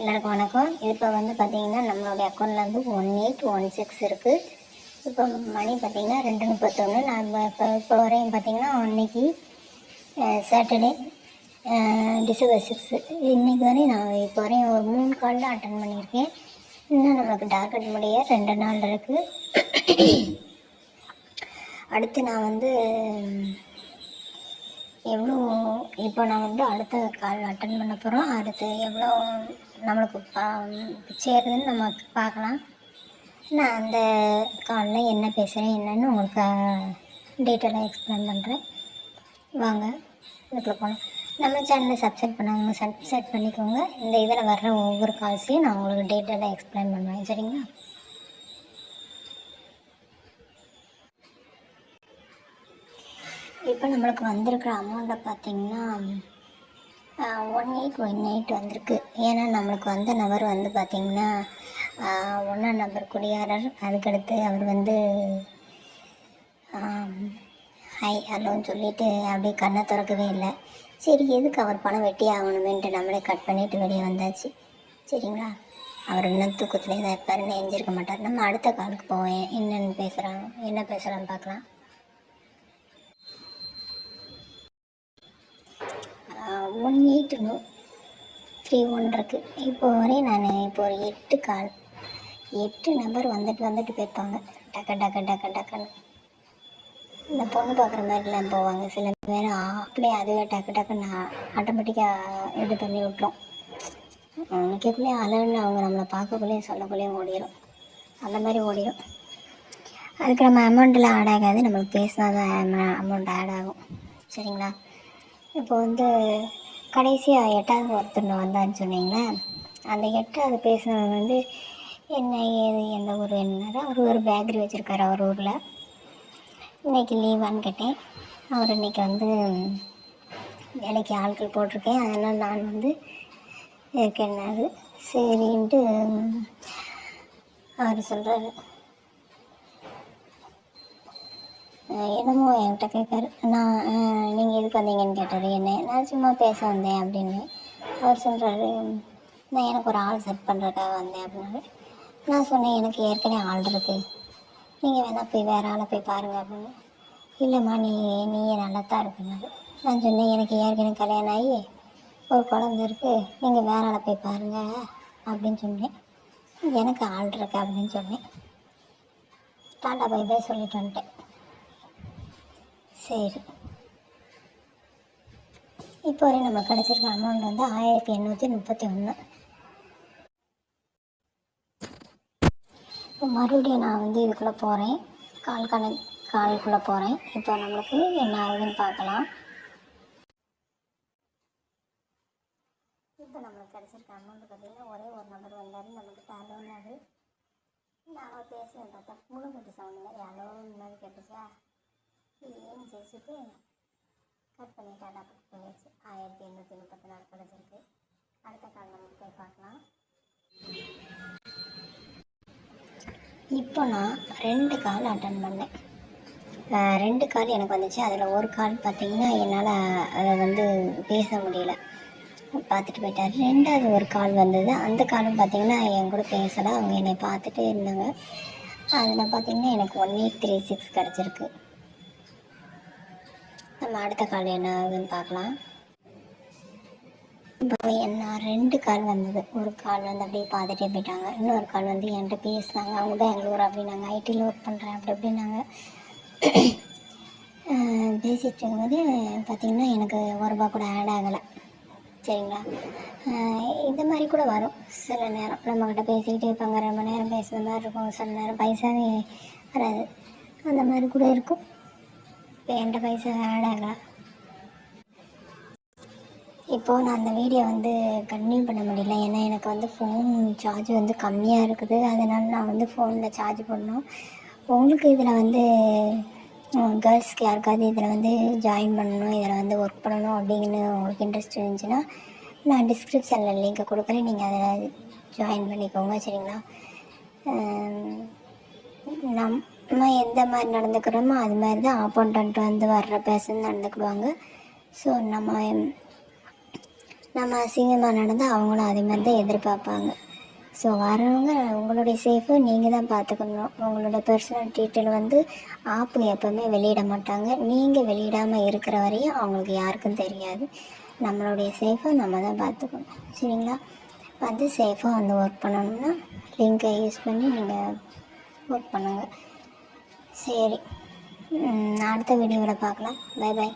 எல்லாருக்கும் வணக்கம். இப்போ வந்து பார்த்திங்கன்னா நம்மளுடைய அக்கௌண்ட்டில் வந்து 1816 இருக்குது. இப்போ மணி பார்த்திங்கன்னா 2:31. நான் இப்போ வரையும் பார்த்திங்கன்னா அன்றைக்கி சாட்டர்டே டிசம்பர் 6 இன்றைக்கி வரையும் நான் இப்போ வரையும் ஒரு 3 கால் தான் அட்டன் பண்ணியிருக்கேன். இன்னும் நம்மளுக்கு டார்கெட் முடிய 2 நாள் இருக்குது. அடுத்து நான் வந்து எவ்வளோ இப்போ நான் வந்து அடுத்த கால் அட்டன் பண்ண போகிறோம். அடுத்து எவ்வளோ நம்மளுக்கு சேருதுன்னு நம்ம பார்க்கலாம். நான் அந்த காலில் என்ன பேசுகிறேன் என்னன்னு உங்களுக்கு டீட்டெயிலாக எக்ஸ்பிளைன் பண்ணுறேன். வாங்க இதுக்குள்ள போகலாம். நம்ம சேனலை சப்ஸ்கிரைப் பண்ணாங்க சப்ஸ்கிரைப் பண்ணிக்கோங்க. இந்த இதில் வர்ற ஒவ்வொரு கால்ஸையும் நான் உங்களுக்கு டீட்டெயிலாக எக்ஸ்பிளைன் பண்ணுவேன். சரிங்களா? இப்போ நம்மளுக்கு வந்திருக்கிற அமௌண்ட்டை பார்த்திங்கன்னா 1818 வந்திருக்கு. ஏன்னா நம்மளுக்கு வந்த நபர் வந்து பார்த்திங்கன்னா 1ஆம் நம்பர் குடியாரர். அதுக்கடுத்து அவர் வந்து ஹை ஹலோன்னு சொல்லிவிட்டு அப்படியே கண்ணை திறக்கவே இல்லை. சரி, எதுக்கு அவர் பணம் வெட்டி ஆகணுமேன்ட்டு நம்மளே கட் பண்ணிவிட்டு வெளியே வந்தாச்சு. சரிங்களா? அவர் இன்னும் தூக்கத்துலேயே தான் இருப்பாருன்னு எஞ்சிருக்க மாட்டார். நம்ம அடுத்த காலுக்கு போவேன். என்ன பேசுகிறான்னு பார்க்கலாம். 1831 இருக்குது. இப்போ வரையும் நான் இப்போ ஒரு 8 நம்பர் வந்துட்டு போயிருப்பாங்க. டக்குன்னு இந்த பொண்ணு பார்க்குற மாதிரிலாம் போவாங்க. சில பேர் அப்படியே அதுவே டக்குன்னு ஆட்டோமேட்டிக்காக இது பண்ணி விட்டுரும். நிற்கக்குள்ளேயே அலன்னு அவங்க நம்மளை பார்க்கக்குள்ளேயும் சொல்லக்குள்ளேயும் ஓடிடும். அந்த மாதிரி ஓடிடும். அதுக்கு நம்ம அமௌண்ட்டில் ஆட் ஆகாது. நம்மளுக்கு பேசினா தான் அமௌண்ட் ஆட் ஆகும். சரிங்களா? இப்போ வந்து கடைசியாக 8வது ஒருத்தர் வந்தான்னு சொன்னீங்களே, அந்த 8வது பேசுனது வந்து என்ன ஏது எந்த ஊர் என்னன்னா ஒரு பேக்கரி வச்சுருக்காரு அவர் ஊரில். இன்றைக்கி லீவான்னு கேட்டேன். அவர் இன்றைக்கி வந்து வேலைக்கு ஆட்கள் போட்டிருக்கேன், அதனால் நான் வந்து இருக்கேன்னாரு. சரின்ட்டு அவர் சொல்கிறாரு. என்னமோ என்கிட்ட கேட்காரு. நீங்கள் எதுக்கு வந்தீங்கன்னு கேட்டார். என்ன நான் சும்மா பேச வந்தேன் அப்படின்னு. அவர் சொல்கிறாரு, நான் எனக்கு ஒரு ஆள் செட் பண்ணுறதுக்காக வந்தேன் அப்படின்னாரு. நான் சொன்னேன், எனக்கு ஏற்கனவே ஆள் இருக்குது, நீங்கள் வேணால் போய் வேறு ஆளை போய் பாருங்கள் அப்படின்னு. இல்லைம்மா நீயே நல்லா தான் இருக்குனாரு. நான் சொன்னேன், எனக்கு ஏற்கனவே கல்யாணம் ஆகி ஒரு குழந்தை இருக்குது, நீங்கள் வேறு ஆளை போய் பாருங்கள் அப்படின்னு சொன்னேன். எனக்கு ஆள் இருக்கு அப்படின்னு சொன்னேன். டாட்டா போய் சொல்லிட்டு வந்துட்டேன். சரி, இப்போ வரையும் நம்ம கிடச்சிருக்க அமௌண்ட் வந்து 1831. இப்போ மறுபடியும் நான் வந்து இதுக்குள்ளே போகிறேன், காலுக்குள்ளே போகிறேன். இப்போ நம்மளுக்கு என்ன ஆகுதுன்னு பார்க்கலாம். இப்போ நம்மளுக்கு கிடச்சிருக்க அமௌண்ட் பார்த்திங்கன்னா ஒரே ஒரு நம்பர் வந்தார். நமக்கு ஹலோன்னாரு. நான் பேசுகிறேன் பார்த்தா முழுங்கட்டு சவுண்டுங்க ஹலோன்னு மாதிரி கேட்டுச்சா. ஏன்னு சேர்த்துட்டு கட் பண்ணிவிட்டு அடாப்ட் பண்ணிடுச்சு. 1834 கிடச்சிருக்கு. அடுத்த கால் நமக்கு போய் பார்க்கலாம். இப்போ நான் 2 கால் அட்டன் பண்ணேன். 2 கால் எனக்கு வந்துச்சு. அதில் ஒரு கால் பார்த்திங்கன்னா என்னால் அதை வந்து பேச முடியல, பார்த்துட்டு போயிட்டார். 2வது ஒரு கால் வந்தது. அந்த காலும் பார்த்திங்கன்னா என் கூட பேசலை, அவங்க என்னை பார்த்துட்டே இருந்தாங்க. அதில் பார்த்திங்கன்னா எனக்கு 1836 கிடச்சிருக்கு. நம்ம அடுத்த கால் என்ன ஆகுதுன்னு பார்க்கலாம். இப்போ என்ன 2 கால் வந்தது. ஒரு கால் வந்து அப்படியே பார்த்துட்டே போயிட்டாங்க. இன்னொரு கால் வந்து என்கிட்ட பேசினாங்க. அவங்க பெங்களூர் அப்படின்னாங்க, ஐடியில் ஒர்க் பண்ணுறேன் அப்படின்னாங்க. பேசிகிட்டு இருக்கும்போது பார்த்திங்கன்னா எனக்கு ₹1 கூட ஆட் ஆகலை. சரிங்களா? இந்த மாதிரி கூட வரும். சில நேரம் நம்மக்கிட்ட பேசிக்கிட்டே இருப்பாங்க, ரொம்ப நேரம் பேசுகிற மாதிரி இருக்கும். சில நேரம் பைசாவே வராது, அந்த மாதிரி கூட இருக்கும். இப்போ என்கிட்ட பைசா ஆட் ஆகலை. இப்போது நான் அந்த வீடியோ வந்து கன்டினியூ பண்ண முடியல. ஏன்னா எனக்கு வந்து ஃபோன் சார்ஜ் வந்து கம்மியாக இருக்குது. அதனால் நான் வந்து ஃபோனில் சார்ஜ் பண்ணணும். உங்களுக்கு இதில் வந்து கேர்ள்ஸ்க்கு யாருக்காவது இதில் வந்து ஜாயின் பண்ணணும், இதில் வந்து ஒர்க் பண்ணணும் அப்படின்னு உங்களுக்கு இன்ட்ரெஸ்ட் இருந்துச்சுன்னா நான் டிஸ்கிரிப்ஷனில் லிங்க்கை கொடுக்குறேன், நீங்கள் அதில் ஜாயின் பண்ணிக்கோங்க. சரிங்களா? நம்ம எந்த மாதிரி நடந்துக்கிறோமோ அது மாதிரி தான் ஆப்போனண்ட் வந்து வர்ற பேசன் நடந்துக்கிடுவாங்க. ஸோ நம்ம நம்ம அசிங்கமாக நடந்தால் அவங்களும் அதே மாதிரி தான் எதிர்பார்ப்பாங்க. ஸோ வரவங்க உங்களுடைய சேஃபை நீங்கள் தான் பார்த்துக்கணும். உங்களோட பர்சனல் டீட்டெயில் வந்து ஆப்பு எப்போவுமே வெளியிட மாட்டாங்க. நீங்கள் வெளியிடாமல் இருக்கிற வரையும் அவங்களுக்கு யாருக்கும் தெரியாது. நம்மளுடைய சேஃபை நம்ம தான் பார்த்துக்கணும். சரிங்களா? வந்து சேஃபாக வந்து ஒர்க் பண்ணணும்னா லிங்கை யூஸ் பண்ணி நீங்கள் ஒர்க் பண்ணுங்கள். சரி, அடுத்த வீடியோவில் பார்க்கலாம். Bye bye.